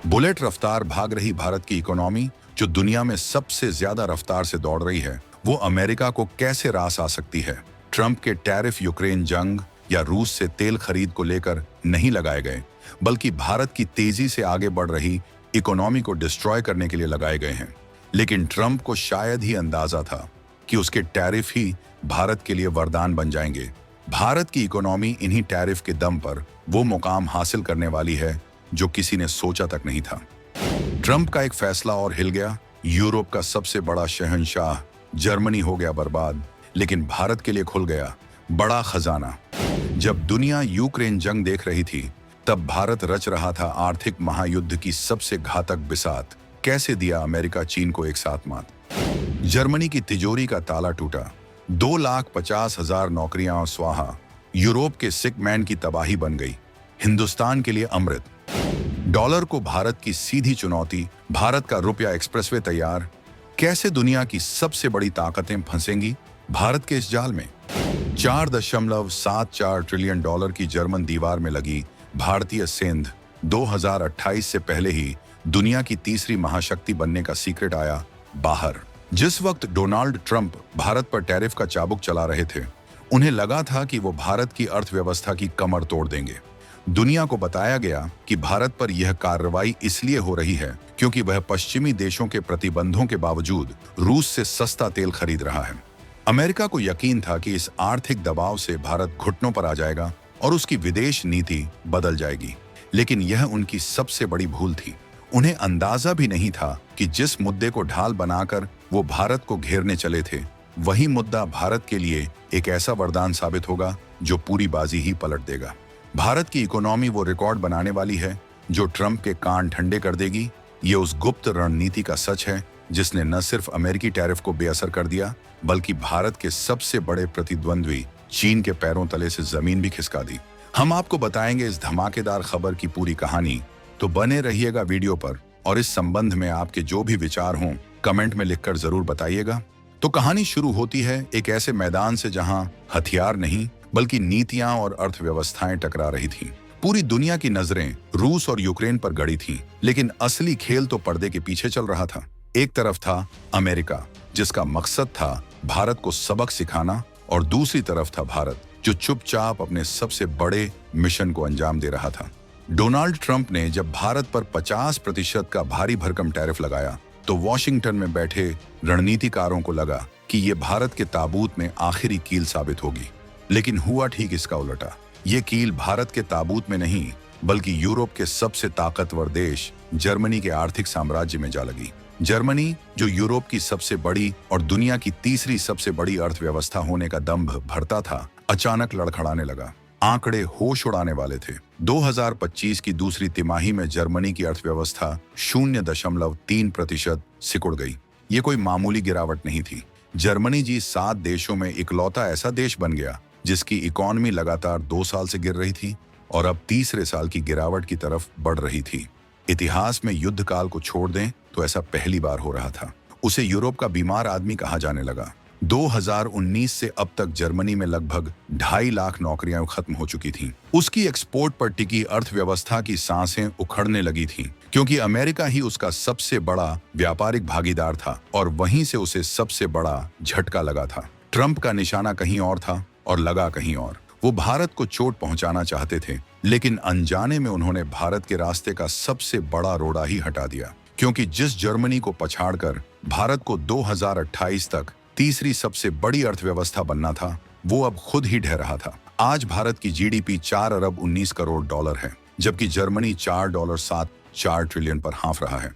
Bullet रफ्तार भाग रही भारत की इकोनॉमी, जो दुनिया में सबसे ज्यादा रफ्तार से दौड़ रही है, वो अमेरिका को कैसे रास आ सकती है? ट्रंप के टैरिफ यूक्रेन जंग या रूस से तेल खरीद को लेकर नहीं लगाए गए, बल्कि भारत की तेजी से आगे बढ़ रही इकोनॉमी को डिस्ट्रॉय करने के लिए लगाए गए हैं। लेकिन ट्रंप को शायद ही अंदाजा था कि उसके टैरिफ ही भारत के लिए वरदान बन जाएंगे। भारत की इकोनॉमी इन्हीं टैरिफ के दम पर वो मुकाम हासिल करने वाली है जो किसी ने सोचा तक नहीं था। ट्रंप का एक फैसला और हिल गया। यूरोप का सबसे बड़ा शहंशाह जर्मनी हो गया बर्बाद, लेकिन भारत के लिए खुल गया बड़ा खजाना। जब दुनिया यूक्रेन जंग देख रही थी, तब भारत रच रहा था आर्थिक महायुद्ध की सबसे घातक बिसात। कैसे दिया अमेरिका चीन को एक साथ मात। जर्मनी की तिजोरी का ताला टूटा, 2,50,000 नौकरियां स्वाहा। यूरोप के सिक मैन की तबाही बन गई, हिंदुस्तान के लिए अमृत। डॉलर को भारत की सीधी चुनौती, भारत का रुपया एक्सप्रेसवे तैयार। कैसे दुनिया की सबसे बड़ी ताकतें फंसेंगी भारत के इस जाल में। 4.74 ट्रिलियन डॉलर की जर्मन दीवार में लगी भारतीय सेंध 2028 से पहले ही दुनिया की तीसरी महाशक्ति बनने का सीक्रेट आया बाहर। जिस वक्त डोनाल्ड ट्रंप भारत पर टैरिफ का चाबुक चला रहे थे, उन्हें लगा था कि वो भारत की अर्थव्यवस्था की कमर तोड़ देंगे। दुनिया को बताया गया कि भारत पर यह कार्रवाई इसलिए हो रही है क्योंकि वह पश्चिमी देशों के प्रतिबंधों के बावजूद रूस से सस्ता तेल खरीद रहा है। अमेरिका को यकीन था कि इस आर्थिक दबाव से भारत घुटनों पर आ जाएगा और उसकी विदेश नीति बदल जाएगी। लेकिन यह उनकी सबसे बड़ी भूल थी। उन्हें अंदाजा भी नहीं था कि जिस मुद्दे को ढाल बनाकर वो भारत को घेरने चले थे, वही मुद्दा भारत के लिए एक ऐसा वरदान साबित होगा जो पूरी बाजी ही पलट देगा। भारत की इकोनॉमी वो रिकॉर्ड बनाने वाली है जो ट्रंप के कान ठंडे कर देगी। ये उस गुप्त रणनीति का सच है जिसने न सिर्फ अमेरिकी टैरिफ को बेअसर कर दिया, बल्कि भारत के सबसे बड़े प्रतिद्वंद्वी चीन के पैरों तले से जमीन भी खिसका दी। हम आपको बताएंगे इस धमाकेदार खबर की पूरी कहानी, तो बने रहिएगा वीडियो पर। और इस संबंध में आपके जो भी विचार हों, कमेंट में लिखकर जरूर बताइएगा। तो कहानी शुरू होती है एक ऐसे मैदान से जहां हथियार नहीं, बल्कि नीतियां और अर्थव्यवस्थाएं टकरा रही थीं। पूरी दुनिया की नजरें रूस और यूक्रेन पर गड़ी थीं, लेकिन असली खेल तो पर्दे के पीछे चल रहा था। एक तरफ था अमेरिका, जिसका मकसद था भारत को सबक सिखाना, और दूसरी तरफ था भारत, जो चुपचाप अपने सबसे बड़े मिशन को अंजाम दे रहा था। डोनाल्ड ट्रंप ने जब भारत पर 50% का भारी भरकम टैरिफ लगाया, तो वॉशिंगटन में बैठे रणनीतिकारों को लगा कि ये भारत के ताबूत में आखिरी कील साबित होगी। लेकिन हुआ ठीक इसका उल्टा। ये कील भारत के ताबूत में नहीं, बल्कि यूरोप के सबसे ताकतवर देश जर्मनी के आर्थिक साम्राज्य में जा लगी। जर्मनी, जो यूरोप की सबसे बड़ी और दुनिया की तीसरी सबसे बड़ी अर्थव्यवस्था होने का दंभ भरता था, अचानक लड़खड़ाने लगा। आंकड़े होश उड़ाने वाले थे। 2025 की दूसरी तिमाही में जर्मनी की अर्थव्यवस्था 0.3% सिकुड़ गई। ये कोई मामूली गिरावट नहीं थी। जर्मनी जी 7 देशों में इकलौता ऐसा देश बन गया जिसकी इकोनॉमी लगातार 2 साल से गिर रही थी और अब तीसरे साल की गिरावट की तरफ बढ़ रही थी। इतिहास में युद्ध काल को छोड़ दें तो ऐसा पहली बार हो रहा था। उसे यूरोप का बीमार आदमी कहा जाने लगा। 2019 से अब तक जर्मनी में लगभग 2.5 लाख नौकरियां खत्म हो चुकी थीं। उसकी एक्सपोर्ट पर टिकी अर्थव्यवस्था की सांसें उखड़ने लगी थीं, क्योंकि अमेरिका ही उसका सबसे बड़ा व्यापारिक भागीदार था और वहीं से उसे सबसे बड़ा झटका लगा था। ट्रंप का निशाना कहीं और था और लगा कहीं और। वो भारत को चोट पहुंचाना चाहते थे, लेकिन अनजाने में उन्होंने भारत के रास्ते का सबसे बड़ा रोड़ा ही हटा दिया, क्योंकि जिस जर्मनी को पछाड़कर भारत को 2028 तक तीसरी सबसे बड़ी अर्थव्यवस्था बनना था, वो अब खुद ही ढह रहा था। आज भारत की जीडीपी 4 अरब 19 करोड़ डॉलर है, जबकि जर्मनी $4.74 ट्रिलियन पर हाँफ रहा है।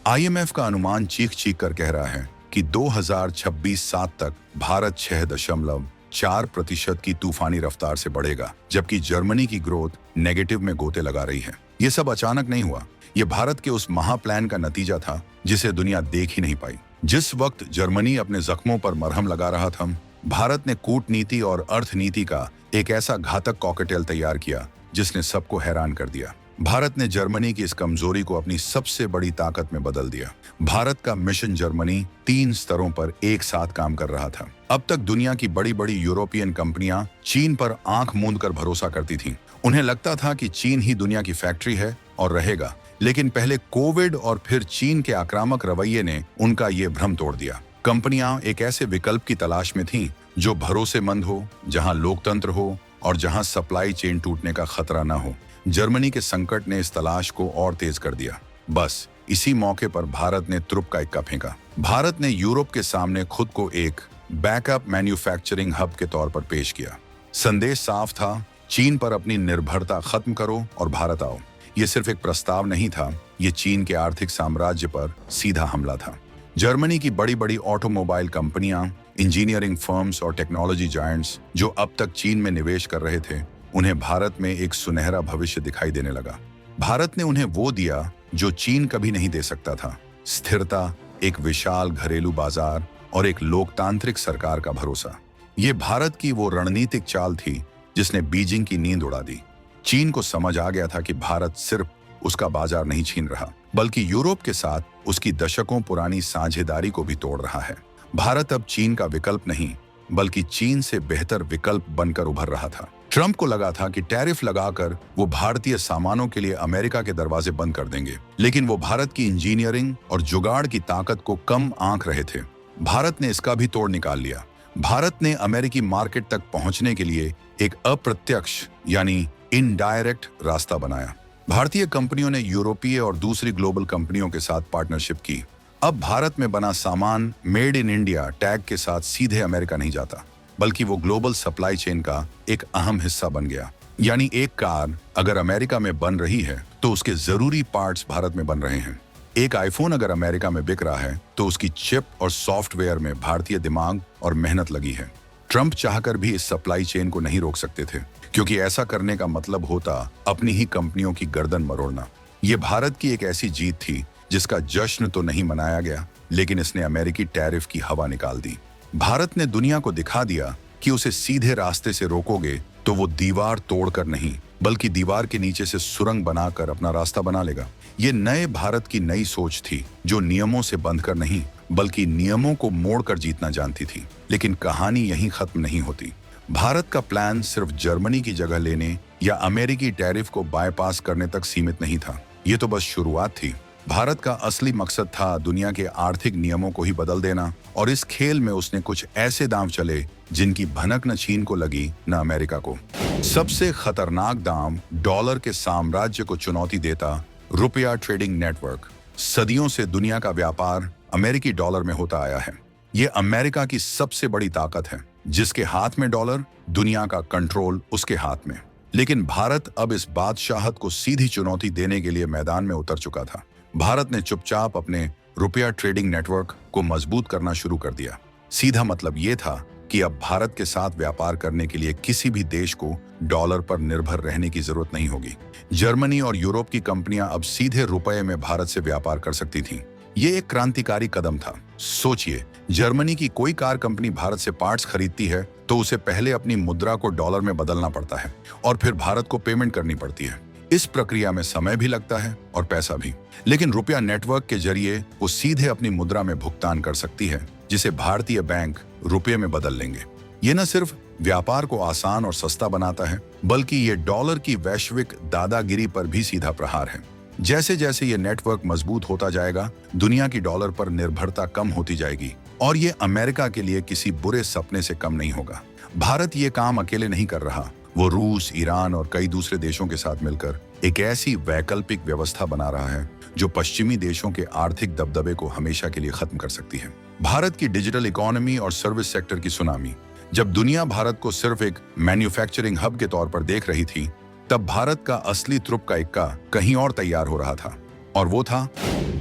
IMF का अनुमान चीख चीख कर कह रहा है कि 2026-7 तक भारत 6.4% की तूफानी रफ्तार से बढ़ेगा, जबकि जर्मनी की ग्रोथ नेगेटिव में गोते लगा रही है। ये सब अचानक नहीं हुआ। ये भारत के उस महाप्लान का नतीजा था जिसे दुनिया देख ही नहीं पाई। जिस वक्त जर्मनी अपने जख्मों पर मरहम लगा रहा था, भारत ने कूटनीति और अर्थनीति का एक ऐसा घातक कॉकटेल तैयार किया जिसने सबको हैरान कर दिया। भारत ने जर्मनी की इस कमजोरी को अपनी सबसे बड़ी ताकत में बदल दिया। भारत का मिशन जर्मनी 3 स्तरों पर एक साथ काम कर रहा था। अब तक दुनिया की बड़ी बड़ी यूरोपियन कंपनियां चीन पर आंख मूंद कर भरोसा करती थीं। उन्हें लगता था कि चीन ही दुनिया की फैक्ट्री है और रहेगा, लेकिन पहले कोविड और फिर चीन के आक्रामक रवैये ने उनका ये भ्रम तोड़ दिया। कंपनियां एक ऐसे विकल्प की तलाश में थीं जो भरोसेमंद हो, जहां लोकतंत्र हो और जहां सप्लाई चेन टूटने का खतरा न हो। जर्मनी के संकट ने इस तलाश को और तेज कर दिया। बस इसी मौके पर भारत ने तुरुप का इक्का फेंका। भारत ने यूरोप के सामने खुद को एक बैकअप मैन्युफैक्चरिंग हब के तौर पर पेश किया। संदेश साफ था, चीन पर अपनी निर्भरता खत्म करो और भारत आओ। ये सिर्फ एक प्रस्ताव नहीं था, ये चीन के आर्थिक साम्राज्य पर सीधा हमला था। जर्मनी की बड़ी बड़ी ऑटोमोबाइल कंपनियां, इंजीनियरिंग फर्म्स और टेक्नोलॉजी जायंट्स जो अब तक चीन में निवेश कर रहे थे, उन्हें भारत में एक सुनहरा भविष्य दिखाई देने लगा। भारत ने उन्हें वो दिया जो चीन कभी नहीं दे सकता था, स्थिरता, एक विशाल घरेलू बाजार और एक लोकतांत्रिक सरकार का भरोसा। ये भारत की वो रणनीतिक चाल थी जिसने बीजिंग की नींद उड़ा दी। चीन को समझ आ गया था कि भारत सिर्फ उसका बाजार नहीं छीन रहा, बल्कि यूरोप के साथ उसकी दशकों पुरानी साझेदारी को भी तोड़ रहा है। भारत अब चीन का विकल्प नहीं, बल्कि चीन से बेहतर विकल्प बनकर उभर रहा था। ट्रंप को लगा था कि टैरिफ लगाकर वो भारतीय सामानों के लिए अमेरिका के दरवाजे बंद कर देंगे, लेकिन वो भारत की इंजीनियरिंग और जुगाड़ की ताकत को कम आंक रहे थे। भारत ने इसका भी तोड़ निकाल लिया। भारत ने अमेरिकी मार्केट तक पहुंचने के लिए एक अप्रत्यक्ष यानी इनडायरेक्ट रास्ता बनाया। भारतीय कंपनियों ने यूरोपीय और दूसरी ग्लोबल कंपनियों के साथ पार्टनरशिप की। अब भारत में बना सामान मेड इन इंडिया टैग के साथ सीधे अमेरिका नहीं जाता, बल्कि वो ग्लोबल सप्लाई चेन का एक अहम हिस्सा बन गया। यानी एक कार अगर अमेरिका में बन रही है तो उसके जरूरी पार्ट्स भारत में बन रहे हैं। एक आईफोन अगर अमेरिका में बिक रहा है तो उसकी चिप और सॉफ्टवेयर में भारतीय दिमाग और मेहनत लगी है। ट्रंप चाहकर भी इस सप्लाई चेन को नहीं रोक सकते थे, क्योंकि ऐसा करने का मतलब होता अपनी ही कंपनियों की गर्दन मरोड़ना। ये भारत की एक ऐसी जीत थी जिसका जश्न तो नहीं मनाया गया, लेकिन इसने अमेरिकी टैरिफ की हवा निकाल दी। भारत ने दुनिया को दिखा दिया कि उसे सीधे रास्ते से रोकोगे तो वो दीवार तोड़कर नहीं, बल्कि दीवार के नीचे से सुरंग बनाकर अपना रास्ता बना लेगा। ये नए भारत की नई सोच थी, जो नियमों से बंधकर नहीं, बल्कि नियमों को मोड़कर जीतना जानती थी। लेकिन कहानी यहीं खत्म नहीं होती। भारत का प्लान सिर्फ जर्मनी की जगह लेने या अमेरिकी टैरिफ को बाईपास करने तक सीमित नहीं था। ये तो बस शुरुआत थी। भारत का असली मकसद था दुनिया के आर्थिक नियमों को ही बदल देना, और इस खेल में उसने कुछ ऐसे दांव चले जिनकी भनक न चीन को लगी न अमेरिका को। सबसे खतरनाक दांव डॉलर के साम्राज्य को चुनौती देता रुपया ट्रेडिंग नेटवर्क। सदियों से दुनिया का व्यापार अमेरिकी डॉलर में होता आया है। ये अमेरिका की सबसे बड़ी ताकत है। जिसके हाथ में डॉलर, दुनिया का कंट्रोल उसके हाथ में। लेकिन भारत अब इस बादशाहत को सीधी चुनौती देने के लिए मैदान में उतर चुका था। भारत ने चुपचाप अपने रुपया ट्रेडिंग नेटवर्क को मजबूत करना शुरू कर दिया। सीधा मतलब ये था कि अब भारत के साथ व्यापार करने के लिए किसी भी देश को डॉलर पर निर्भर रहने की जरूरत नहीं होगी। जर्मनी और यूरोप की कंपनियां अब सीधे रुपए में भारत से व्यापार कर सकती थीं। ये एक क्रांतिकारी कदम था। सोचिए, जर्मनी की कोई कार कंपनी भारत से पार्ट्स खरीदती है तो उसे पहले अपनी मुद्रा को डॉलर में बदलना पड़ता है और फिर भारत को पेमेंट करनी पड़ती है। इस प्रक्रिया में समय भी लगता है और पैसा भी। लेकिन रुपया नेटवर्क के जरिए वो सीधे अपनी मुद्रा में भुगतान कर सकती है, जिसे भारतीय बैंक रुपये में बदल लेंगे। ये न सिर्फ व्यापार को आसान और सस्ता बनाता है, बल्कि ये डॉलर की वैश्विक दादागिरी पर भी सीधा प्रहार है। जैसे जैसे ये नेटवर्क मजबूत होता जाएगा, दुनिया की डॉलर पर निर्भरता कम होती जाएगी, और ये अमेरिका के लिए किसी बुरे सपने से कम नहीं होगा। भारत ये काम अकेले नहीं कर रहा। वो रूस, ईरान और कई दूसरे देशों के साथ मिलकर एक ऐसी वैकल्पिक व्यवस्था बना रहा है जो पश्चिमी देशों के आर्थिक दबदबे को हमेशा के लिए खत्म कर सकती है। भारत की डिजिटल इकोनॉमी और सर्विस सेक्टर की सुनामी। जब दुनिया भारत को सिर्फ एक मैन्युफैक्चरिंग हब के तौर पर देख रही थी, तब भारत का असली तुरुप का इक्का कहीं और तैयार हो रहा था, और वो था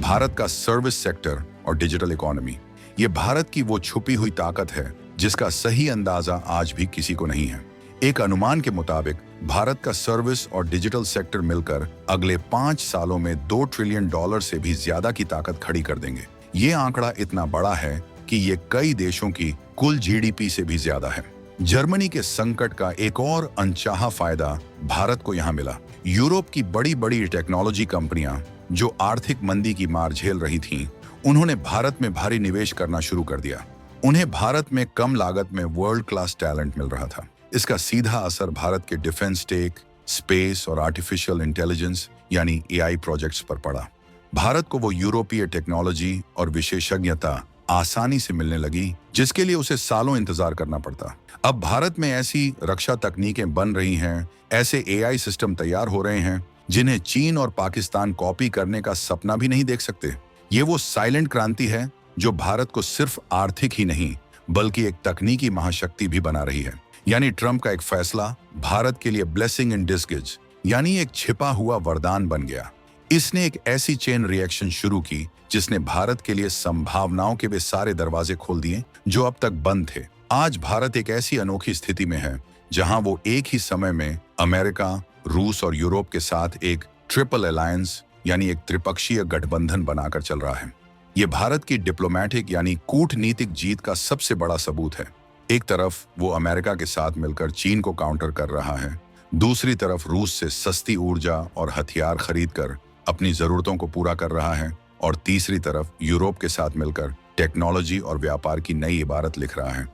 भारत का सर्विस सेक्टर और डिजिटल इकोनॉमी। ये भारत की वो छुपी हुई ताकत है जिसका सही अंदाजा आज भी किसी को नहीं है। एक अनुमान के मुताबिक भारत का सर्विस और डिजिटल सेक्टर मिलकर अगले 5 सालों में $2 ट्रिलियन से भी ज्यादा की ताकत खड़ी कर देंगे। ये आंकड़ा इतना बड़ा है कि ये कई देशों की कुल जीडीपी से भी ज्यादा है। जर्मनी के संकट का एक और अनचाहा फायदा भारत को यहाँ मिला। यूरोप की बड़ी बड़ी टेक्नोलॉजी कंपनियां जो आर्थिक मंदी की मार झेल रही थीं, उन्होंने भारत में भारी निवेश करना शुरू कर दिया। उन्हें भारत में कम लागत में वर्ल्ड क्लास टैलेंट मिल रहा था। इसका सीधा असर भारत के डिफेंस टेक, स्पेस और आर्टिफिशियल इंटेलिजेंस यानी एआई प्रोजेक्ट्स पर पड़ा। भारत को वो यूरोपीय टेक्नोलॉजी और विशेषज्ञता आसानी से मिलने लगी, जिसके लिए उसे सालों इंतजार करना पड़ता। अब भारत में ऐसी रक्षा तकनीकें बन रही हैं, ऐसे एआई सिस्टम तैयार हो रहे हैं जिन्हें चीन और पाकिस्तान कॉपी करने का सपना भी नहीं देख सकते। ये वो साइलेंट क्रांति है जो भारत को सिर्फ आर्थिक ही नहीं बल्कि एक तकनीकी महाशक्ति भी बना रही है। यानी ट्रंप का एक फैसला भारत के लिए ब्लेसिंग इन डिस्गिज, यानी एक छिपा हुआ वरदान बन गया। इसने एक ऐसी चेन रिएक्शन शुरू की जिसने भारत के लिए संभावनाओं के वे सारे दरवाजे खोल दिए जो अब तक बंद थे। आज भारत एक ऐसी अनोखी स्थिति में है जहां वो एक ही समय में अमेरिका, रूस और यूरोप के साथ एक ट्रिपल अलायंस यानी एक त्रिपक्षीय गठबंधन बनाकर चल रहा है। ये भारत की डिप्लोमेटिक यानी कूटनीतिक जीत का सबसे बड़ा सबूत है। एक तरफ वो अमेरिका के साथ मिलकर चीन को काउंटर कर रहा है, दूसरी तरफ रूस से सस्ती ऊर्जा और हथियार खरीदकर अपनी जरूरतों को पूरा कर रहा है, और तीसरी तरफ यूरोप के साथ मिलकर टेक्नोलॉजी और व्यापार की नई इबारत लिख रहा है।